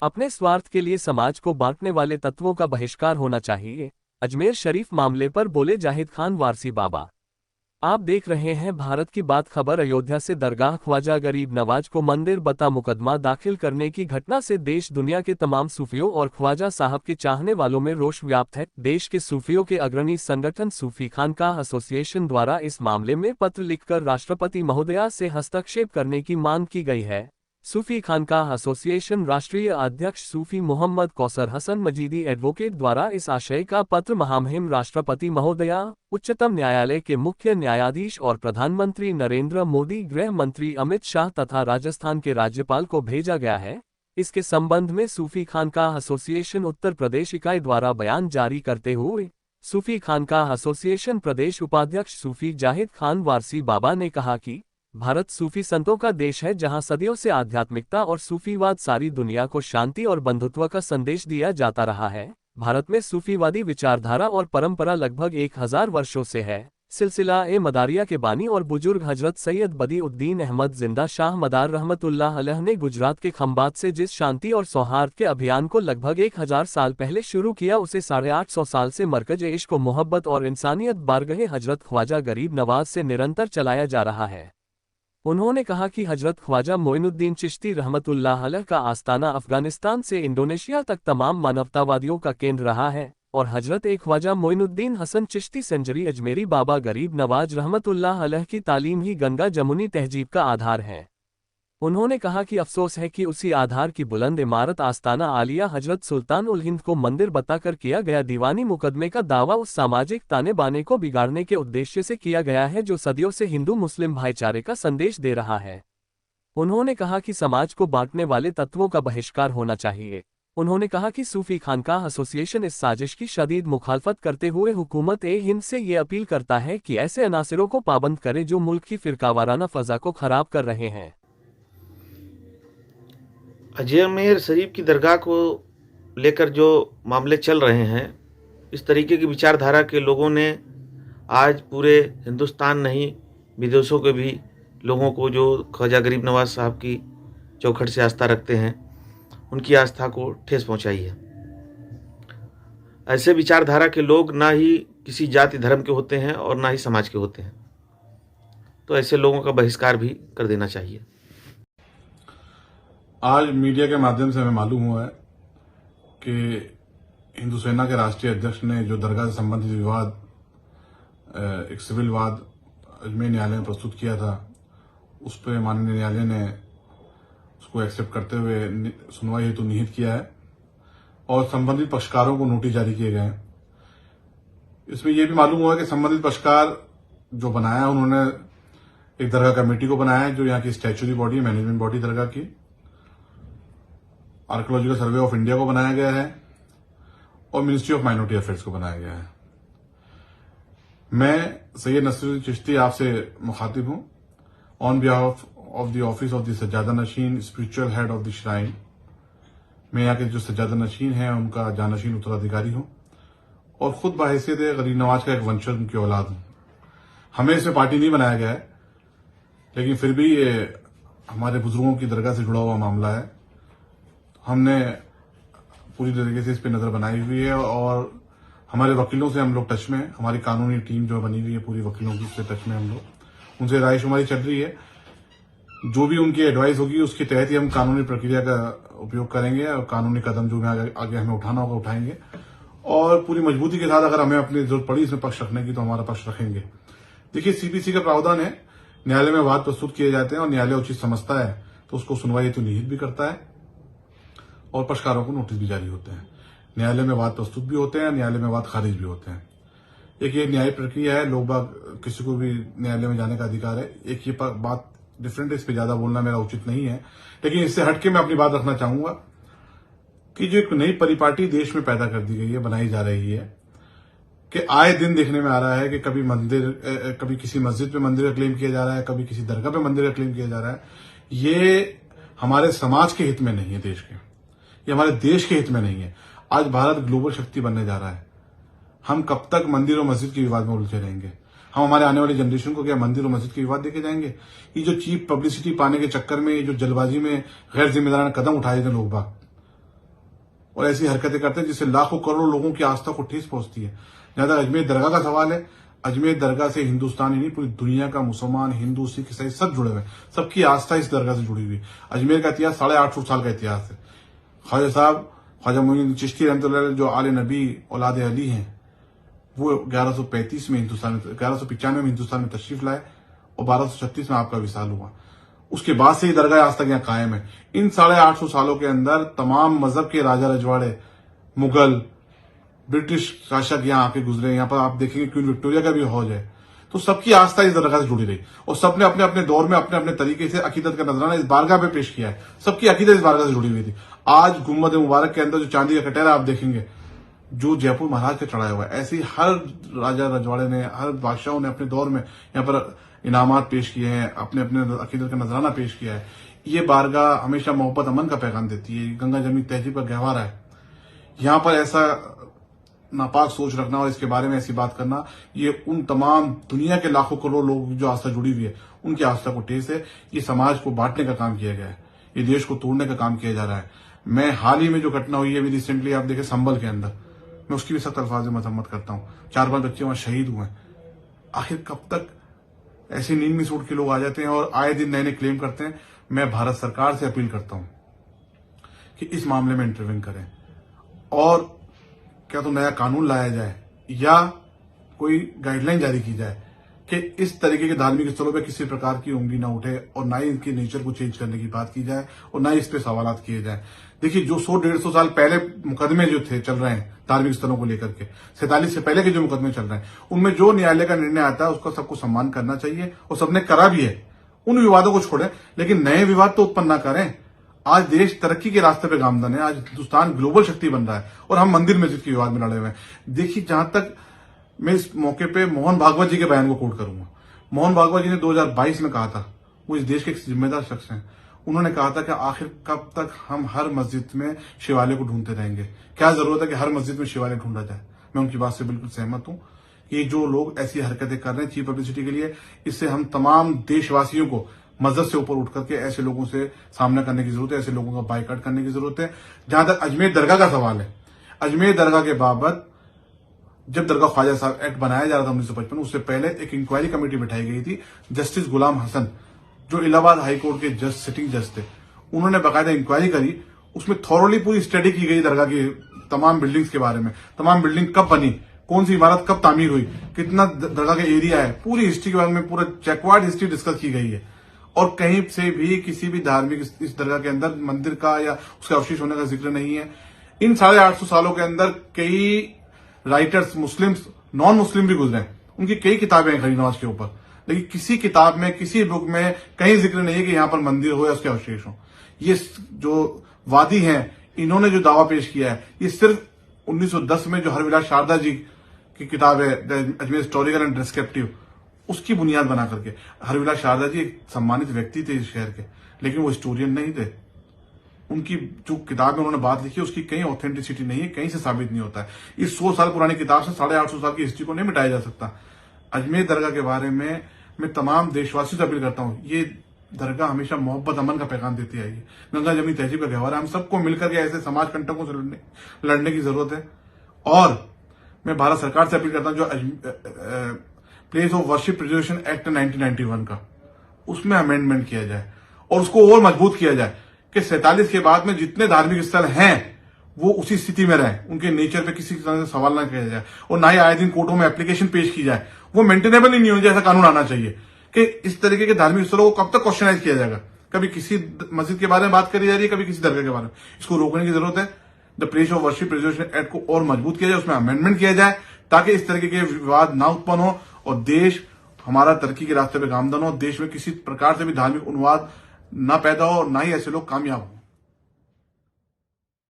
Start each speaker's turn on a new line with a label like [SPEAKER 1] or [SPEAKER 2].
[SPEAKER 1] अपने स्वार्थ के लिए समाज को बांटने वाले तत्वों का बहिष्कार होना चाहिए। अजमेर शरीफ मामले पर बोले जाहिद खान वारसी बाबा। आप देख रहे हैं भारत की बात खबर। अयोध्या से दरगाह ख्वाजा गरीब नवाज को मंदिर बता मुकदमा दाखिल करने की घटना से देश दुनिया के तमाम सूफियों और ख्वाजा साहब के चाहने वालों में रोष व्याप्त है। देश के सूफियों के अग्रणी संगठन सूफी खानकाह एसोसिएशन द्वारा इस मामले में पत्र लिखकर राष्ट्रपति महोदया से हस्तक्षेप करने की मांग की गई है। सूफी खानकाह एसोसिएशन राष्ट्रीय अध्यक्ष सूफी मोहम्मद कौसर हसन मजीदी एडवोकेट द्वारा इस आशय का पत्र महामहिम राष्ट्रपति महोदया, उच्चतम न्यायालय के मुख्य न्यायाधीश और प्रधानमंत्री नरेंद्र मोदी, गृह मंत्री अमित शाह तथा राजस्थान के राज्यपाल को भेजा गया है। इसके संबंध में सूफी खानकाह एसोसिएशन उत्तर प्रदेश इकाई द्वारा बयान जारी करते हुए सूफी खानकाह एसोसिएशन प्रदेश उपाध्यक्ष सूफी जाहिद खान वारसी बाबा ने कहा कि भारत सूफी संतों का देश है, जहां सदियों से आध्यात्मिकता और सूफीवाद सारी दुनिया को शांति और बंधुत्व का संदेश दिया जाता रहा है। भारत में सूफीवादी विचारधारा और परंपरा लगभग 1000 वर्षों से है। सिलसिला ए मदारिया के बानी और बुजुर्ग हजरत सैयद बदीउद्दीन अहमद जिंदा शाह मदार रहमतुल्लाह अलैह ने गुजरात के खंबात से जिस शांति और सौहार्द के अभियान को लगभग 1000 साल पहले शुरू किया, उसे 850 साल से मरकज इश्क व मोहब्बत और इंसानियत बारगहे हजरत ख्वाजा गरीब नवाज से निरंतर चलाया जा रहा है। उन्होंने कहा कि हजरत ख्वाजा मोइनुद्दीन चिश्ती रहमतुल्लाह अलैह का आस्ताना अफगानिस्तान से इंडोनेशिया तक तमाम मानवतावादियों का केंद्र रहा है और हजरत ख्वाजा मोइनुद्दीन हसन चिश्ती सेंजरी अजमेरी बाबा गरीब नवाज रहमतुल्लाह अलैह की तालीम ही गंगा जमुनी तहजीब का आधार है। उन्होंने कहा कि अफसोस है कि उसी आधार की बुलंद इमारत आस्ताना आलिया हजरत सुल्तान उल हिंद को मंदिर बताकर किया गया दीवानी मुकदमे का दावा उस सामाजिक ताने बाने को बिगाड़ने के उद्देश्य से किया गया है जो सदियों से हिंदू मुस्लिम भाईचारे का संदेश दे रहा है। उन्होंने कहा कि समाज को बांटने वाले तत्वों का बहिष्कार होना चाहिए। उन्होंने कहा कि सूफी खानकाह एसोसिएशन इस साजिश की शदीद मुखालफत करते हुए हुकूमत हिंद से ये अपील करता है कि ऐसे अनासरों को पाबंद करे जो मुल्क की फिरकावाराना फजा को खराब कर रहे हैं।
[SPEAKER 2] अजमेर शरीफ की दरगाह को लेकर जो मामले चल रहे हैं, इस तरीके की विचारधारा के लोगों ने आज पूरे हिंदुस्तान नहीं, विदेशों के भी लोगों को जो ख्वाजा गरीब नवाज साहब की चौखट से आस्था रखते हैं, उनकी आस्था को ठेस पहुंचाई है। ऐसे विचारधारा के लोग ना ही किसी जाति धर्म के होते हैं और ना ही समाज के होते हैं, तो ऐसे लोगों का बहिष्कार भी कर देना चाहिए।
[SPEAKER 3] आज मीडिया के माध्यम से हमें मालूम हुआ है कि हिंदू सेना के राष्ट्रीय अध्यक्ष ने जो दरगाह से संबंधित विवाद, एक सिविल वाद अजमेर न्यायालय में प्रस्तुत किया था, उस पर माननीय न्यायालय ने उसको एक्सेप्ट करते हुए सुनवाई हेतु निहित किया है और संबंधित पक्षकारों को नोटिस जारी किए गए हैं। इसमें यह भी मालूम हुआ कि संबंधित पक्षकार जो बनाया, उन्होंने एक दरगाह कमेटी को बनाया है जो यहाँ की स्टैच्यूरी बॉडी, मैनेजमेंट बॉडी दरगाह की, आर्कियोलॉजिकल सर्वे ऑफ इंडिया को बनाया गया है और मिनिस्ट्री ऑफ माइनॉरिटी अफेयर्स को बनाया गया है। मैं सैयद नसीरुद्दीन चिश्ती आपसे मुखातिब हूं on behalf of the office of the सज्जादा नशीन spiritual head of the shrine. मैं यहाँ के जो सज्जादा नशीन है उनका जानशीन उत्तराधिकारी हूं और खुद बाहैसियत गरीब नवाज का एक वंशज, उनकी औलाद हूं। हमें इसमें पार्टी नहीं बनाया गया है, लेकिन फिर भी ये हमारे बुजुर्गों की दरगाह से जुड़ा हुआ मामला है। हमने पूरी तरीके से इस पर नजर बनाई हुई है और हमारे वकीलों से हम लोग टच में हैं। हमारी कानूनी टीम जो बनी हुई है पूरी वकीलों की, उससे टच में हम लोग, उनसे रायशुमारी चल रही है। जो भी उनकी एडवाइस होगी उसके तहत ही हम कानूनी प्रक्रिया का उपयोग करेंगे और कानूनी कदम जो भी आगे हमें उठाना होगा उठाएंगे और पूरी मजबूती के साथ अगर हमें अपनी जरूरत पड़ी इसमें पक्ष रखने की तो हमारा पक्ष रखेंगे। देखिए, सीपीसी का प्रावधान है, न्यायालय में वाद प्रस्तुत किए जाते हैं और न्यायालय उचित समझता है तो उसको सुनवाई हेतु निहित भी करता है और पक्षकारों को नोटिस भी जारी होते हैं। न्यायालय में वाद प्रस्तुत भी होते हैं, न्यायालय में वाद खारिज भी होते हैं। एक ये न्यायिक प्रक्रिया है, लोग बाग किसी को भी न्यायालय में जाने का अधिकार है। एक ये बात डिफरेंट है, इस पर ज्यादा बोलना मेरा उचित नहीं है, लेकिन इससे हटके मैं अपनी बात रखना चाहूंगा कि जो एक नई परिपाटी देश में पैदा कर दी गई है, बनाई जा रही है, कि आए दिन देखने में आ रहा है कि कभी किसी मस्जिद पे मंदिर का क्लेम किया जा रहा है, कभी किसी दरगाह पे मंदिर का क्लेम किया जा रहा है। ये हमारे समाज के हित में नहीं है, देश के, ये हमारे देश के हित में नहीं है। आज भारत ग्लोबल शक्ति बनने जा रहा है। हम कब तक मंदिर और मस्जिद के विवाद में उलझे रहेंगे? हम हमारे आने वाली जनरेशन को क्या मंदिर और मस्जिद के विवाद देके जाएंगे? ये जो चीप पब्लिसिटी पाने के चक्कर में, ये जो जल्दबाजी में गैर जिम्मेदाराना कदम उठाए थे लोग बाग, और ऐसी हरकतें करते हैं जिससे लाखों करोड़ों लोगों की आस्था को ठेस पहुंचती है। जहां तक अजमेर दरगाह का सवाल है, अजमेर दरगाह से हिंदुस्तान ही नहीं पूरी दुनिया का मुसलमान, हिंदू, सिख, ईसाई सब जुड़े हुए हैं। सबकी आस्था इस दरगाह से जुड़ी हुई है। अजमेर का इतिहास 850 साल का इतिहास है। ख्वाजा साहब, ख्वाजा मोइनुद्दीन चिश्ती रहमतुल्लाह अलैह जो आले नबी औलाद अली हैं, वो 1135 में हिंदुस्तान 1195 में हिंदुस्तान में तशरीफ लाए और 1236 में आपका विसाल हुआ। उसके बाद से ही दरगाह आज तक यहाँ कायम है। इन 850 सालों के अंदर तमाम मजहब के राजा रजवाड़े, मुगल, ब्रिटिश शासक यहाँ आके गुजरे। यहाँ पर आप देखेंगे क्वीन विक्टोरिया का भी हौज है। तो सबकी आस्था इस दरगाह से जुड़ी रही और सबने अपने अपने दौर में अपने अपने तरीके से अकीदत का नजराना इस बारगाह पे पेश किया है। सबकी अकीदत इस बारगाह से जुड़ी हुई थी। आज गुम्बद मुबारक के अंदर जो चांदी का कटहरा आप देखेंगे जो जयपुर महाराज के चढ़ाया हुआ है, ऐसे ही हर राजा रजवाड़े ने, हर बादशाहों ने अपने दौर में यहाँ पर इनामात पेश किए हैं, अपने अपने अकीदत का नजराना पेश किया है। ये बारगाह हमेशा मोहब्बत अमन का पैगाम देती है। गंगा जमनी तहजीब का गहवारा है। यहाँ पर ऐसा नापाक सोच रखना और इसके बारे में ऐसी बात करना, ये उन तमाम दुनिया के लाखों करोड़ लोग जो आस्था जुड़ी हुई है उनकी आस्था को ठेस है। ये समाज को बांटने का काम किया गया है, ये देश को तोड़ने का काम किया जा रहा है। मैं हाल ही में जो घटना हुई है अभी रिसेंटली आप देखें संभल के अंदर, मैं उसकी भी सख्त अल्फाज में मजम्मत करता हूँ। 4-5 बच्चे वहां शहीद हुए। आखिर कब तक ऐसे नींद में सूट के लोग आ जाते हैं और आए दिन नए नए क्लेम करते हैं। मैं भारत सरकार से अपील करता हूं कि इस मामले में इंटरवेन करें और क्या तो नया कानून लाया जाए या कोई गाइडलाइन जारी की जाए कि इस तरीके के धार्मिक स्थलों पे किसी प्रकार की उंगली ना उठे और ना ही इनकी नेचर को चेंज करने की बात की जाए और ना ही इस पे सवालात किए जाए। देखिए, जो 100-150 साल पहले मुकदमे जो थे चल रहे हैं धार्मिक स्थलों को लेकर के, 47 से पहले के जो मुकदमे चल रहे हैं, उनमें जो न्यायालय का निर्णय आता है उसका सबको सम्मान करना चाहिए और सबने करा भी है। उन विवादों को छोड़ें, लेकिन नए विवाद तो उत्पन्न ना करें। आज देश तरक्की के रास्ते पे गामदन है। आज हिंदुस्तान ग्लोबल शक्ति बन रहा है और हम मंदिर मस्जिद के विवाद में लड़े हुए हैं। देखिए, जहां तक मैं इस मौके पे मोहन भागवत जी के बयान को कोट करूंगा। मोहन भागवत जी ने 2022 में कहा था, वो इस देश के एक जिम्मेदार शख्स हैं। उन्होंने कहा था कि आखिर कब तक हम हर मस्जिद में शिवालय को ढूंढते रहेंगे, क्या जरूरत है कि हर मस्जिद में शिवालय ढूंढा जाए। मैं उनकी बात से बिल्कुल सहमत हूं। ये जो लोग ऐसी हरकतें कर रहे हैं चीप पब्लिसिटी के लिए, इससे हम तमाम देशवासियों को मस्जिद से ऊपर उठ करके ऐसे लोगों से सामना करने की जरूरत है, ऐसे लोगों का बाइकआउट करने की जरूरत है। जहां तक अजमेर दरगाह का सवाल है, अजमेर दरगाह के बाबत जब दरगाह ख्वाजा साहब एक्ट बनाया जा रहा था 1955, उससे पहले एक इंक्वायरी कमेटी बिठाई गई थी। जस्टिस गुलाम हसन जो इलाहाबाद हाईकोर्ट के जज, सिटिंग जज थे, उन्होंने बाकायदा इंक्वायरी करी। उसमें थॉरली पूरी स्टडी की गई दरगाह की तमाम बिल्डिंग्स के बारे में, तमाम बिल्डिंग कब बनी, कौन सी इमारत कब तामीर हुई, कितना दरगाह का एरिया है, पूरी हिस्ट्री के बारे में पूरा चेकवार्ड हिस्ट्री डिस्कस की गई है। और कहीं से भी किसी भी धार्मिक इस दरगाह के अंदर मंदिर का या उसके अवशेष होने का जिक्र नहीं है। इन 850 सालों के अंदर कई राइटर्स, मुस्लिम्स, नॉन मुस्लिम भी गुजरे, उनकी कई किताबें हैं खरीनवाज के ऊपर, लेकिन किसी किताब में, किसी बुक में कहीं जिक्र नहीं है कि यहां पर मंदिर हो या उसके अवशेष हो। ये जो वादी हैं, इन्होंने जो दावा पेश किया है, ये सिर्फ 1910 में जो हरविलास शारदा जी की किताब है अजमेर हिस्टोरिकल एंड डिस्क्रिप्टिव, उसकी बुनियाद बना करके। हरविलास शारदा जी एक सम्मानित व्यक्ति थे इस शहर के, लेकिन वो हिस्टोरियन नहीं थे। उनकी जो किताब में उन्होंने बात लिखी उसकी कहीं ऑथेंटिसिटी नहीं है, कहीं से साबित नहीं होता है। इस 100 साल पुरानी किताब से 850 साल की हिस्ट्री को नहीं मिटाया जा सकता। अजमेर दरगाह के बारे में मैं तमाम देशवासियों से अपील करता हूं, ये दरगाह हमेशा मोहब्बत अमन का पैगाम देती आई है। गंगा जमनी तहजीब का गहवारा, हम सबको मिलकर के ऐसे समाज कंटकों से लड़ने की जरूरत है। और मैं भारत सरकार से अपील करता हूं, जो place of worship reservation act 1991 का, उसमें अमेंडमेंट किया जाए और उसको और मजबूत किया जाए कि 47 के बाद में जितने धार्मिक स्थल हैं वो उसी स्थिति में रहे, उनके नेचर पे किसी तरह से सवाल ना किया जाए और ना ही आए दिन कोर्टों में एप्लीकेशन पेश की जाए। वो मेंटेनेबल ही नहीं होना, जैसा कानून आना चाहिए कि इस तरीके के धार्मिक स्थलों को कब तक क्वेश्चनाइज किया जाएगा। कभी किसी मस्जिद के बारे में बात करी जा रही है, कभी किसी दरगाह के बारे में। इसको रोकने की जरूरत है। The place of worship reservation act को और मजबूत किया जाए, उसमें अमेंडमेंट किया जाए ताकि इस तरीके के विवाद ना उत्पन्न हो और देश हमारा तरक्की के रास्ते पे गामदन हो। देश में किसी प्रकार से भी धार्मिक उन्माद ना पैदा हो और ना ही ऐसे लोग कामयाब हो।